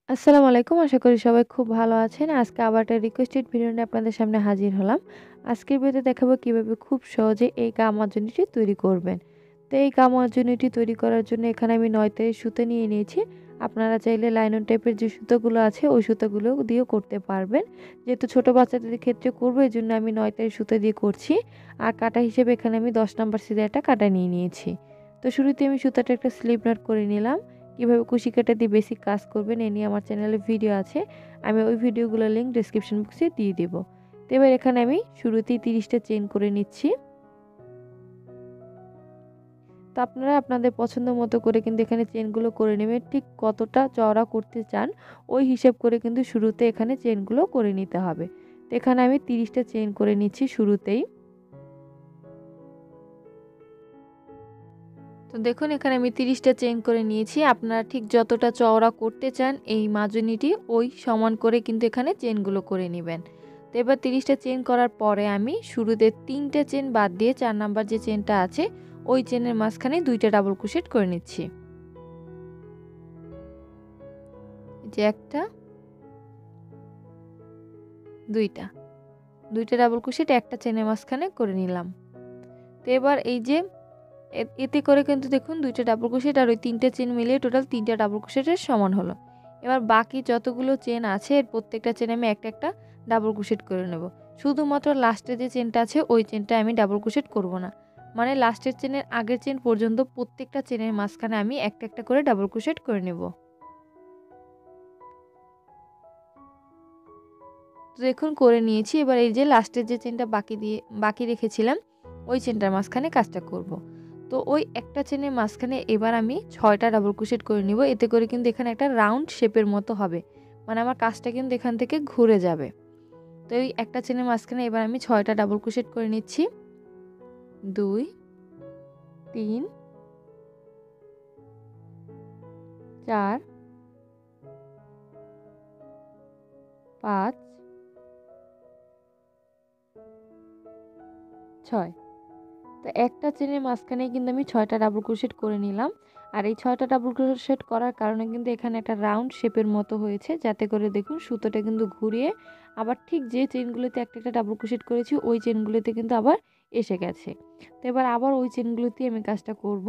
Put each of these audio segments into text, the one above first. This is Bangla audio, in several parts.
আসসালামু আলাইকুম। আশা করি সবাই খুব ভালো আছেন। আজকে আবার একটা রিকোয়েস্টেড ভিডিও নিয়ে আপনাদের সামনে হাজির হলাম। আজকের ভিডিওতে দেখাবো কিভাবে খুব সহজে এই গামারজনিটি তৈরি করবেন। তো এই গামারজনিটি তৈরি করার জন্য এখানে আমি ৯ তারের সুতো নিয়ে নিয়েছি। আপনারা চাইলে লাইলন টাইপের যে সুতোগুলো আছে ওই সুতোগুলো দিয়েও করতে পারবেন। যেহেতু ছোট বাচ্চাদের ক্ষেত্রে করব এজন্য আমি ৯ তারের সুতো দিয়ে করছি। আর কাটা হিসেবে এখানে আমি ১০ নাম্বার সিরিয়াল একটা কাটা নিয়ে নিয়েছি। তো শুরুতে আমি সুতাটা একটা স্লিপ নট করে নিলাম। কিভাবে কুশি কাটা দিয়ে বেসিক কাজ করবেন এ নিয়ে আমার চ্যানেলে ভিডিও আছে। আমি ওই ভিডিওগুলোর লিংক ডেসক্রিপশন বক্সে দিয়ে দেব। তো এবার এখানে আমি শুরুতেই 30টা চেইন করে নিচ্ছি। তো আপনারা আপনাদের পছন্দ মতো করে কিন্তু এখানে চেইনগুলো করে নেবেন। ঠিক কতটা চওড়া করতে চান ওই হিসাব করে কিন্তু শুরুতে এখানে চেইনগুলো করে নিতে হবে। তো এখানে আমি 30টা চেইন করে নিচ্ছি শুরুতেই। তো দেখুন এখানে আমি 30টা চেইন করে নিয়েছি। আপনারা ঠিক যতটা চওড়া করতে চান এই মাজনিটি ওই সমান করে কিন্তু এখানে চেইনগুলো করে নেবেন। তো এবার 30টা চেইন করার পরে আমি শুরুতে 3টে চেইন বাদ দিয়ে 4 নাম্বার যে চেইনটা আছে ওই চেইনের মাঝখানে 2টা ডাবল ক্রোশেট করে নিচ্ছি। এই যে একটা, 2টা ডাবল ক্রোশেট একটা চেইনের মাঝখানে করে নিলাম। তো এবার এই যে এতে করে কিন্তু দেখুন 2টা ডাবল ক্রোশেট আর ওই 3টে চেইন মিলিয়ে টোটাল 3টা ডাবল ক্রোশেটের সমান হলো। এবার বাকি যতগুলো চেইন আছে এর প্রত্যেকটা চেইনে আমি একটা একটা ডাবল ক্রোশেট করে নেব। শুধুমাত্র লাস্টের যে চেইনটা আছে ওই চেইনটা আমি ডাবল ক্রোশেট করব না। মানে লাস্টের চেইনের আগের চেইন পর্যন্ত প্রত্যেকটা চেইনের মাঝখানে আমি একটা একটা করে ডাবল ক্রোশেট করে নেব। তো দেখুন করে নিয়েছি। এবার এই যে লাস্টের যে চেইনটা বাকি রেখেছিলাম ওই চেইনটার মাঝখানে কাজটা করব। তো ওই একটা চেনের মাঝখানে এবার আমি 6টা ডাবল ক্রোশেট করে নিব। এতে করে কিন্তু এখানে একটা রাউন্ড শেপের মতো হবে। মানে আমার কাজটা কিন্তু এখান থেকে ঘুরে যাবে। তো এই একটা চেনের মাঝখানে এবার আমি 6টা ডাবল ক্রোশেট করে নিচ্ছি। 2, 3, 4, 5, 6। তো একটা চেনের মাঝখানে কিন্তু আমি 6টা ডাবল ক্রোশেট করে নিলাম। আর এই 6টা ডাবল ক্রোশেট করার কারণে কিন্তু এখানে একটা রাউন্ড শেপের মতো হয়েছে, যাতে করে দেখুন সুতোটা কিন্তু ঘুরিয়ে আবার ঠিক যে চেনগুলোতে একটা একটা ডাবল ক্রোশেট করেছি ওই চেনগুলোতে কিন্তু আবার এসে গেছে। তো এবার আবার ওই চেনগুলোতে আমি কাজটা করব।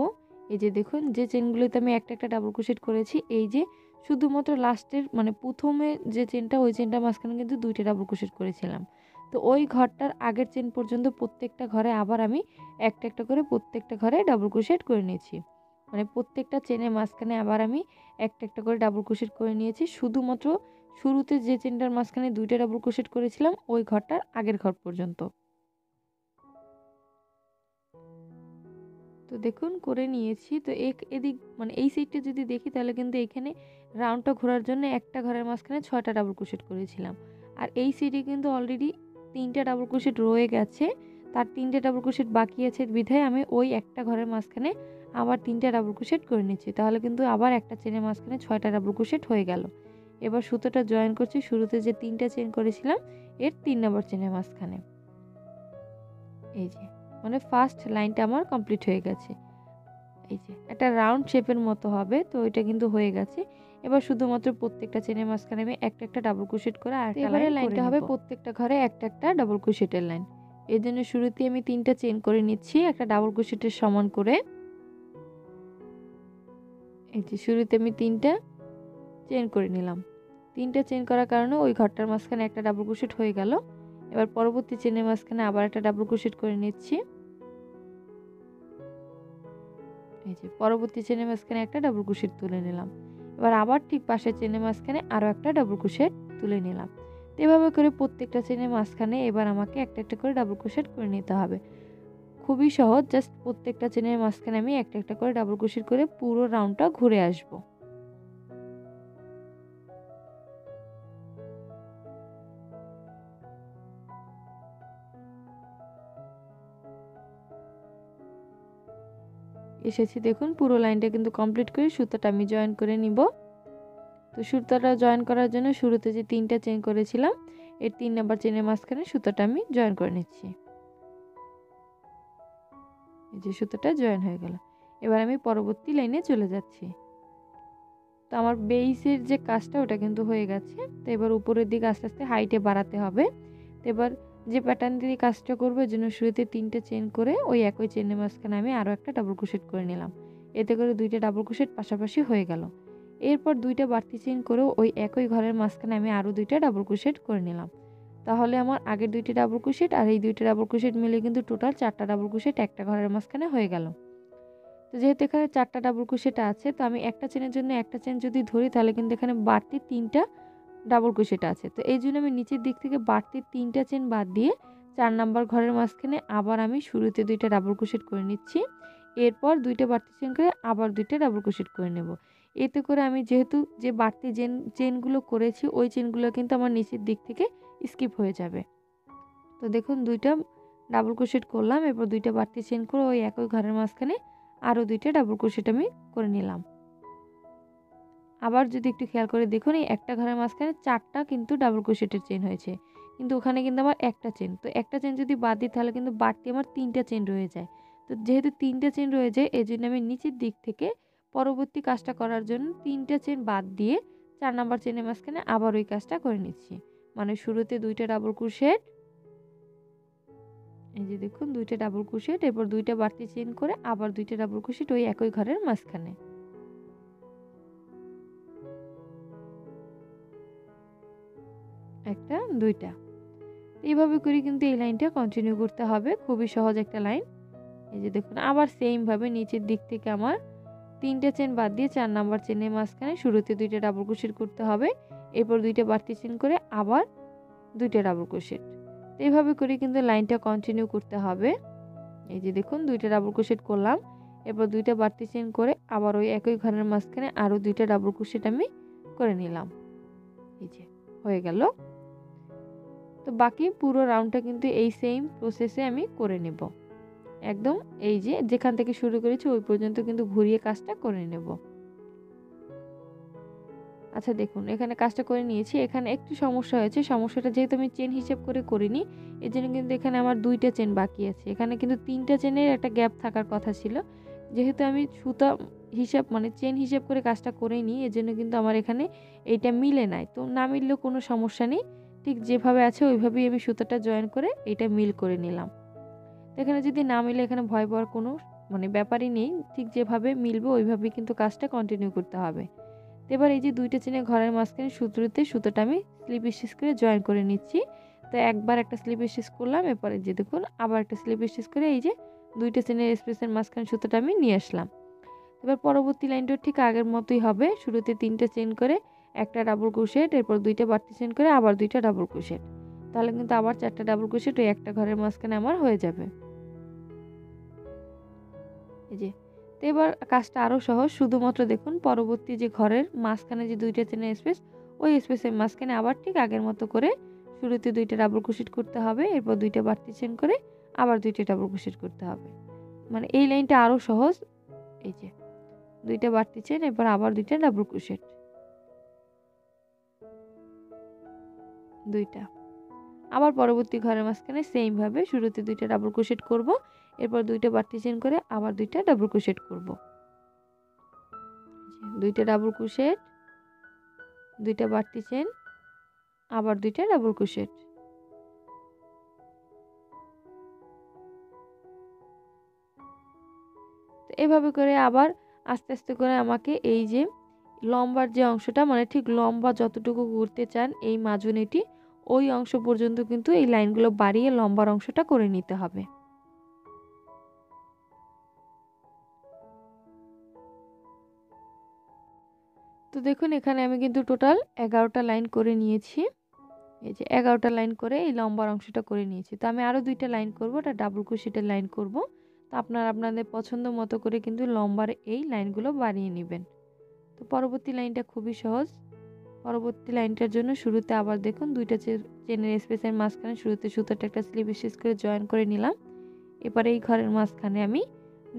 এই যে দেখুন যে চেনগুলোতে আমি একটা একটা ডাবল ক্রোশেট করেছি এই যে শুধুমাত্র লাস্টের মানে প্রথমে যে চেনটা ওই চেনটার মাঝখানে কিন্তু 2টা ডাবল ক্রোশেট করেছিলাম। তো ওই ঘরটার আগের চেন পর্যন্ত প্রত্যেকটা ঘরে আবার আমি একটা একটা করে প্রত্যেকটা ঘরে ডাবল ক্রোশেট করে নিয়েছি। মানে প্রত্যেকটা চেনের মাঝখানে আবার আমি একটা একটা করে ডাবল ক্রোশেট করে নিয়েছি। শুধুমাত্র শুরুতে যে চেনটার মাঝখানে 2টা ডাবল ক্রোশেট করেছিলাম ওই ঘরটার আগের ঘর পর্যন্ত। তো দেখুন করে নিয়েছি। তো এদিক মানে এই সাইডটা যদি দেখি তাহলে কিন্তু এখানে রাউন্ডটা ঘোরার জন্য একটা ঘরের মাঝখানে 6টা ডাবল ক্রোশেট করেছিলাম। আর এই সাইডে কিন্তু অলরেডি 3টা ডাবল ক্রোশেট রয়ে গেছে। তার 3টে ডাবল ক্রোশেট বাকি আছে বিধায় আমি ওই একটা ঘরের মাঝখানে আবার 3টা ডাবল ক্রোশেট করে নিচ্ছি। তাহলে কিন্তু আবার একটা চেনের মাঝখানে 6টা ডাবল ক্রোশেট হয়ে গেল। এবার সুতোটা জয়েন করছি শুরুতে যে 3টা চেন করেছিলাম এর 3 নম্বর চেনের মাঝখানে। এই যে মানে ফার্স্ট লাইনটা আমার কমপ্লিট হয়ে গেছে। এই যে একটা রাউন্ড শেপের মতো হবে, তো এটা কিন্তু হয়ে গেছে। এবার শুধুমাত্র প্রত্যেকটা চেনের মাঝখানে আমি একটা একটা ডাবল ক্রোশেট করে আর একটা লাইনটা হবে প্রত্যেকটা ঘরে একটা একটা ডাবল ক্রোশেটের লাইন। এর জন্য শুরুতে আমি 3টা চেন করে নিচ্ছি একটা ডাবল ক্রোশেটের সমান করে। এই যে শুরুতে আমি 3টা চেন করে নিলাম। 3টা চেন করার কারণে ওই ঘরটার মাঝখানে একটা ডাবল ক্রোশেট হয়ে গেল। এবার পরবর্তী চেনের মাঝখানে আবার একটা ডাবল ক্রোশেট করে নিচ্ছি। এই যে পরবর্তী চেনের মাঝখানে একটা ডাবল ক্রোশেট তুলে নিলাম। এবার আবার ঠিক পাশের চেনের মাঝখানে আরও একটা ডাবল ক্রোশেট তুলে নিলাম। তো এভাবে করে প্রত্যেকটা চেনের মাঝখানে এবার আমাকে একটা একটা করে ডাবল ক্রোশেট করে নিতে হবে। খুবই সহজ, জাস্ট প্রত্যেকটা চেনের মাঝখানে আমি একটা একটা করে ডাবল ক্রোশেট করে পুরো রাউন্ডটা ঘুরে আসব। এসেছি দেখুন পুরো লাইনটা কিন্তু কমপ্লিট করে সুতোটা আমি জয়েন করে নিব। তো সুতোটা জয়েন করার জন্য শুরুতে যে 3টা চেন করেছিলাম এর 3 নাম্বার চেনের মাঝখানে সুতোটা আমি জয়েন করে নিচ্ছি। এই যে সুতোটা জয়েন হয়ে গেল। এবার আমি পরবর্তী লাইনে চলে যাচ্ছি। তো আমার বেইসের যে কাজটা ওটা কিন্তু হয়ে গেছে। তো এবার উপরের দিকে আস্তে আস্তে হাইটে বাড়াতে হবে। তো এবার যে প্যাটার্ন দিয়ে কাজটা করবো এর জন্য শুরুতে 3টে চেন করে ওই একই চেনের মাঝখানে আমি আরও একটা ডাবল ক্রোশেট করে নিলাম। এতে করে 2টা ডাবল ক্রোশেট পাশাপাশি হয়ে গেল। এরপর 2টা বাড়তি চেন করেও ওই একই ঘরের মাঝখানে আমি আরও 2টা ডাবল ক্রোশেট করে নিলাম। তাহলে আমার আগের 2টি ডাবল ক্রোশেট আর এই 2টা ডাবল ক্রোশেট মিলে কিন্তু টোটাল 4টা ডাবল ক্রোশেট একটা ঘরের মাঝখানে হয়ে গেল। তো যেহেতু এখানে 4টা ডাবল ক্রোশেট আছে, তো আমি একটা চেনের জন্য একটা চেন যদি ধরি তাহলে কিন্তু এখানে বাড়তি 3টা ডাবল ক্রোশেট আছে। তো এই জন্য আমি নিচের দিক থেকে বাড়তি 3টা চেন বাদ দিয়ে 4 নাম্বার ঘরের মাঝখানে আবার আমি শুরুতে 2টা ডাবল ক্রোশেট করে নিচ্ছি। এরপর 2টা বাড়তি চেন করে আবার 2টা ডাবল ক্রোশেট করে নেব। এতে করে আমি যেহেতু যে বাড়তি চেনগুলো করেছি ওই চেনগুলো কিন্তু আমার নিচের দিক থেকে স্কিপ হয়ে যাবে। তো দেখুন 2টা ডাবল ক্রোশেট করলাম, এরপর 2টা বাড়তি চেন করে ওই একই ঘরের মাঝখানে আরও 2টা ডাবল ক্রোশেট আমি করে নিলাম। আবার যদি একটু খেয়াল করে দেখুন এই একটা ঘরের মাঝখানে 4টা কিন্তু ডাবল ক্রোশেটের চেন হয়েছে, কিন্তু ওখানে কিন্তু আমার একটা চেন। তো একটা চেন যদি বাদ দিই তাহলে কিন্তু বাড়তি আমার 3টা চেন রয়ে যায়। তো যেহেতু 3টা চেন রয়ে যায় এই জন্য আমি নিচের দিক থেকে পরবর্তী কাজটা করার জন্য 3টা চেন বাদ দিয়ে 4 নাম্বার চেনের মাঝখানে আবার ওই কাজটা করে নিচ্ছি। মানে শুরুতে 2টা ডাবল ক্রোশেট, এই যে দেখুন 2টা ডাবল ক্রোশেট, এরপর 2টা বাড়তি চেন করে আবার 2টা ডাবল ক্রোশেট ওই একই ঘরের মাঝখানে। একটা 2টা এইভাবে করে কিন্তু এই লাইনটা কন্টিনিউ করতে হবে। খুবই সহজ একটা লাইন। এই যে দেখুন আবার সেম ভাবে নিচের দিক থেকে আমার 3টে চেন বাদ দিয়ে 4 নাম্বার চেনের মাঝখানে শুরুতে 2টা ডাবল ক্রোশেট করতে হবে। এরপর 2টা বাড়তি চেন করে আবার 2টা ডাবল ক্রোশেট। এইভাবে করে কিন্তু লাইনটা কন্টিনিউ করতে হবে। এই যে দেখুন 2টা ডাবল ক্রোশেট করলাম, এরপর 2টা বাড়তি চেন করে আবার ওই একই ঘরের মাঝখানে আরও 2টা ডাবল ক্রোশেট আমি করে নিলাম। এই যে হয়ে গেল। তো বাকি পুরো রাউন্ডটা কিন্তু এই সেম প্রসেসে আমি করে নেব। একদম এই যে যেখান থেকে শুরু করেছি ওই পর্যন্ত কিন্তু ঘুরিয়ে কাজটা করে নেব। আচ্ছা দেখুন এখানে কাজটা করে নিয়েছি। এখানে একটু সমস্যা হয়েছে, সমস্যাটা যেহেতু আমি চেন হিসেব করে করিনি এর জন্য কিন্তু এখানে আমার 2টা চেন বাকি আছে। এখানে কিন্তু 3টা চেনের একটা গ্যাপ থাকার কথা ছিল। যেহেতু আমি সুতা হিসাব মানে চেন হিসেব করে কাজটা করিনি এর জন্য কিন্তু আমার এখানে এইটা মিলে নাই। তো না মিললেও কোনো সমস্যা নেই, ঠিক যেভাবে আছে ওইভাবেই আমি সুতাটা জয়েন করে এটা মিল করে নিলাম। এখানে যদি না মিলে এখানে ভয় পাওয়ার কোনো মানে ব্যাপারই নেই, ঠিক যেভাবে মিলবে ওইভাবেই কিন্তু কাজটা কন্টিনিউ করতে হবে। তো এবার এই যে 2টা চেনের ঘরের মাঝখানে সুতোটা আমি স্লিপ স্টিচ করে জয়েন করে নিচ্ছি। তো একবার একটা স্লিপ স্টিচ করলাম, এরপরে যে দেখুন আবার একটা স্লিপ স্টিচ করে এই যে 2টা চেনের স্পেসের মাঝখানে সুতোটা আমি নিয়ে আসলাম। এবার পরবর্তী লাইনটা ঠিক আগের মতোই হবে। শুরুতে 3টে চেন করে একটা ডাবল ক্রোশেট, এরপর 2টা বাড়তি চেন করে আবার 2টা ডাবল ক্রোশেট। তাহলে কিন্তু আবার 4টা ডাবল ক্রোশেট ওই একটা ঘরের মাঝখানে আমার হয়ে যাবে। এই যে তো এবার কাজটা আরও সহজ। শুধুমাত্র দেখুন পরবর্তী যে ঘরের মাঝখানে যে 2টা চেনের স্পেস ওই স্পেসের মাঝখানে আবার ঠিক আগের মতো করে শুরুতে 2টা ডাবল ক্রোশেট করতে হবে, এরপর 2টা বাড়তি চেন করে আবার 2টা ডাবল ক্রোশেট করতে হবে। মানে এই লাইনটা আরও সহজ। এই যে 2টা বাড়তি চেন, এরপর আবার 2টা ডাবল ক্রোশেট, 2টা আবার পরবর্তী ঘরের মাঝখানে সেম ভাবে শুরুতে 2টা ডাবল ক্রোশেট করব, এরপর 2টা বাড়তি চেন করে আবার 2টা ডাবল ক্রোশেট করব। 2টা ডাবল ক্রোশেট, 2টা বাড়তি চেন, আবার 2টা ডাবল ক্রোশেট। তো এভাবে করে আবার আস্তে আস্তে করে আমাকে এই যে লম্বার যে অংশটা মানে ঠিক লম্বা যতটুকু করতে চান এই মাজুনিটি ওই অংশ পর্যন্ত কিন্তু এই লাইনগুলো বাড়িয়ে লম্বার অংশটা করে নিতে হবে। তো দেখুন এখানে আমি কিন্তু টোটাল 11টা লাইন করে নিয়েছি। এই যে 11টা লাইন করে এই লম্বার অংশটা করে নিয়েছি। তো আমি আরও 2টা লাইন করব, এটা ডাবল ক্রোশেটের লাইন করব। তো আপনারা আপনাদের পছন্দ মতো করে কিন্তু লম্বার এই লাইনগুলো বাড়িয়ে নেবেন। তো পরবর্তী লাইনটা খুবই সহজ। পরবর্তী লাইনটার জন্য শুরুতে আবার দেখুন 2টা চেনের স্পেসের মাঝখানে শুরুতে সুতাটা একটা স্লিপ স্টিচ করে জয়েন করে নিলাম। এবারে এই ঘরের মাঝখানে আমি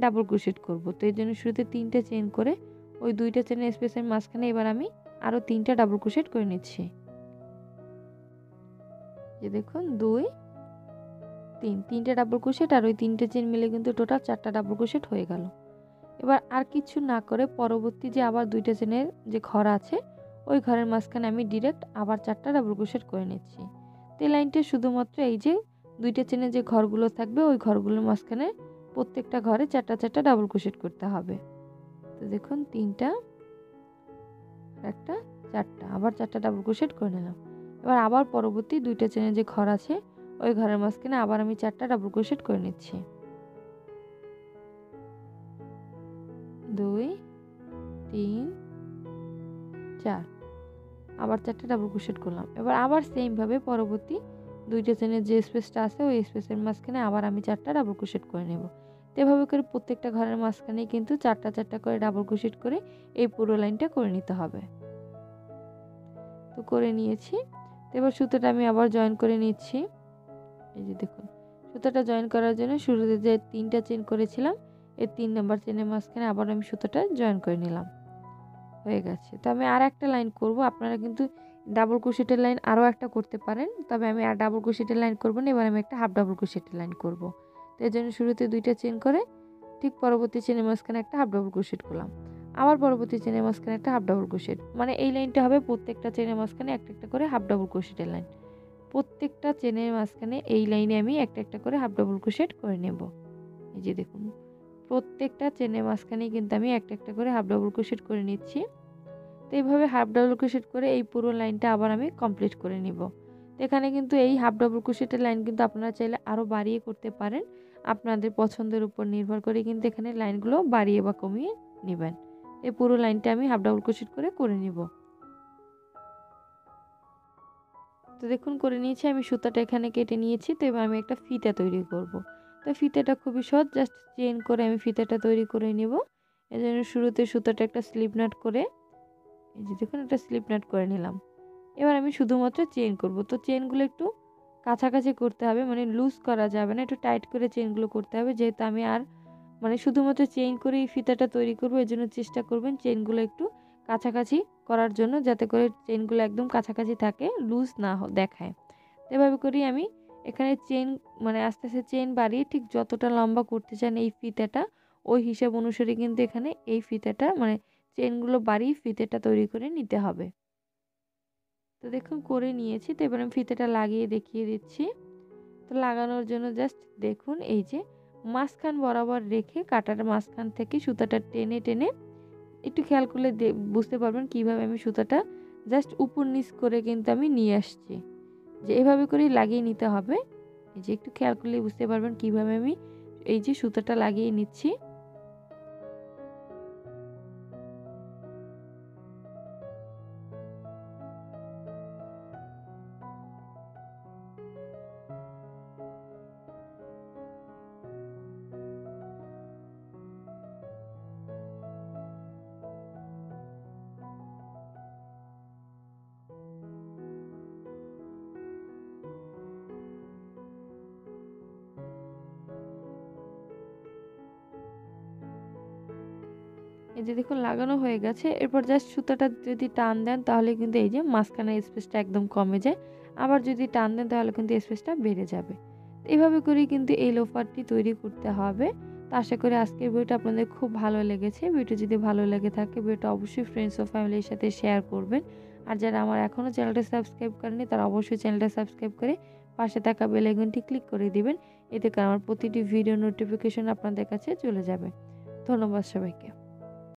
ডাবল ক্রোশেট করব। তো এর জন্য শুরুতে 3টে চেন করে ওই 2টা চেনের স্পেসের মাঝখানে এবার আমি আরও 3টা ডাবল ক্রোশেট করে নিচ্ছি। যে দেখুন 2 3 3টে ডাবল ক্রোশেট আর ওই 3টে চেন মিলে কিন্তু টোটাল 4টা ডাবল ক্রোশেট হয়ে গেল। এবার আর কিছু না করে পরবর্তী যে আবার 2টা চেনের যে ঘর আছে ওই ঘরের মাঝখানে আমি ডিরেক্ট আবার 4টা ডাবল ক্রোশেট করে নিচ্ছি। তো এই লাইনটা শুধুমাত্র এই যে 2টা চেনের যে ঘরগুলো থাকবে ওই ঘরগুলোর মাঝখানে প্রত্যেকটা ঘরে 4টা ডাবল ক্রোশেট করতে হবে। তো দেখুন 3টা, একটা, 4টা, আবার 4টা ডাবল ক্রোশেট করে নিলাম। এবার আবার পরবর্তী 2টা চেনের যে ঘর আছে ওই ঘরের মাঝখানে আবার আমি 4টা ডাবল ক্রোশেট করে নিচ্ছি। 2 3 4, আবার 4টা ডাবল ক্রোশেট করলাম। এবার আবার সেম ভাবে পরবর্তী 2টা চেনের যে স্পেসটা আছে ওই স্পেসের মাঝখানে আবার আমি 4টা ডাবল ক্রোশেট করে নেব। তো এভাবে করে প্রত্যেকটা ঘরের মাঝখানে কিন্তু 4টা করে ডাবল ক্রোশেট করে এই পুরো লাইনটা করে নিতে হবে। তো করে নিয়েছি। তো এবার সুতোটা আমি আবার জয়েন করে নিচ্ছি। এই যে দেখুন সুতোটা জয়েন করার জন্য শুরুতে যে 3টা চেন করেছিলাম এই 3 নাম্বার চেনের মাঝখানে আবার আমি সুতোটা জয়েন করে নিলাম। হয়ে গেছে। তো আমি আর একটা লাইন করব। আপনারা কিন্তু ডাবল ক্রোশেটের লাইন আরও একটা করতে পারেন, তবে আমি আর ডাবল ক্রোশেটের লাইন করব না। এবার আমি একটা হাফ ডাবল ক্রোশেটের লাইন করব। তো এর জন্য শুরুতে 2টা চেন করে ঠিক পরবর্তী চেনের মাঝখানে একটা হাফ ডাবল ক্রোশেট করলাম, আবার পরবর্তী চেনের মাঝখানে একটা হাফ ডাবল ক্রোশেট। মানে এই লাইনটা হবে প্রত্যেকটা চেনের মাঝখানে একটা করে হাফ ডাবল ক্রোশেটের লাইন। প্রত্যেকটা চেনের মাঝখানে এই লাইনে আমি একটা করে হাফ ডাবল ক্রোশেট করে নেব। এই যে দেখুন প্রত্যেকটা চেনের মাঝখানে কিন্তু আমি একটা করে হাফ ডাবল ক্রোশেট করে নিচ্ছি। তো এইভাবে হাফ ডাবল ক্রোশেট করে এই পুরো লাইনটা আবার আমি কমপ্লিট করে নিব। তো এখানে কিন্তু এই হাফ ডাবল ক্রোশেটের লাইন কিন্তু আপনারা চাইলে আরও বাড়িয়ে করতে পারেন, আপনাদের পছন্দের উপর নির্ভর করে কিন্তু এখানে লাইনগুলো বাড়িয়ে বা কমিয়ে নেবেন। এই পুরো লাইনটা আমি হাফ ডাবল ক্রোশেট করে নিব। তো দেখুন করে নিয়েছি, আমি সুতাটা এখানে কেটে নিয়েছি। তো এবার আমি একটা ফিতা তৈরি করব। তো ফিতাটা খুবই সহজ, জাস্ট চেন করে আমি ফিতাটা তৈরি করে নেব। এর জন্য শুরুতে সুতাটা একটা স্লিপ নাট করে এই যে দেখুন একটা স্লিপ নাট করে নিলাম। এবার আমি শুধুমাত্র চেন করব। তো চেনগুলো একটু কাছাকাছি করতে হবে, মানে লুজ করা যাবে না, একটু টাইট করে চেনগুলো করতে হবে। যেহেতু আমি আর মানে শুধুমাত্র চেন করে এই ফিতাটা তৈরি করব, এর জন্য চেষ্টা করবেন চেনগুলো একটু কাছাকাছি করার জন্য, যাতে করে চেনগুলো একদম কাছাকাছি থাকে, লুজ না দেখায়। এভাবে করি আমি এখানে চেন মানে আস্তে আস্তে চেন বাড়িয়ে ঠিক যতটা লম্বা করতে চান এই ফিতাটা ওই হিসাব অনুসারে কিন্তু এখানে এই ফিতাটা মানে চেনগুলো বাড়িয়ে ফিতাটা তৈরি করে নিতে হবে। তো দেখুন করে নিয়েছি। তো এবার আমি ফিতাটা লাগিয়ে দেখিয়ে দিচ্ছি। তো লাগানোর জন্য জাস্ট দেখুন এই যে মাঝখান বরাবর রেখে কাটার মাঝখান থেকে সুতাটা টেনে টেনে একটু খেয়াল করলে বুঝতে পারবেন কিভাবে আমি সুতাটা জাস্ট উপর নিচ করে কিন্তু আমি নিয়ে আসছি। যে এভাবে করেই লাগিয়ে নিতে হবে। এই যে একটু খেয়াল করলে বুঝতে পারবেন কিভাবে আমি এই যে সুতাটা লাগিয়ে নিচ্ছি। এই যে দেখুন লাগানো হয়ে গেছে। এরপর জাস্ট সুতাটা যদি টান দেন তাহলে কিন্তু এই যে মাঝখানের স্পেসটা একদম কমে যায়, আবার যদি টান দেন তাহলে কিন্তু স্পেসটা বেড়ে যাবে। এভাবে করেই কিন্তু এই লোফারটি তৈরি করতে হবে। তো আশা করি আজকের ভিডিওটা আপনাদের খুব ভালো লেগেছে। ভিডিওটা যদি ভালো লেগে থাকে ভিডিওটা অবশ্যই ফ্রেন্ডস ও ফ্যামিলির সাথে শেয়ার করবেন। আর যারা আমার এখনও চ্যানেলটা সাবস্ক্রাইব করেনি তারা অবশ্যই চ্যানেলটা সাবস্ক্রাইব করে পাশে থাকা বেল আইকনটি ক্লিক করে দিবেন। এতে করে আমার প্রতিটি ভিডিও নোটিফিকেশন আপনাদের কাছে চলে যাবে। ধন্যবাদ সবাইকে।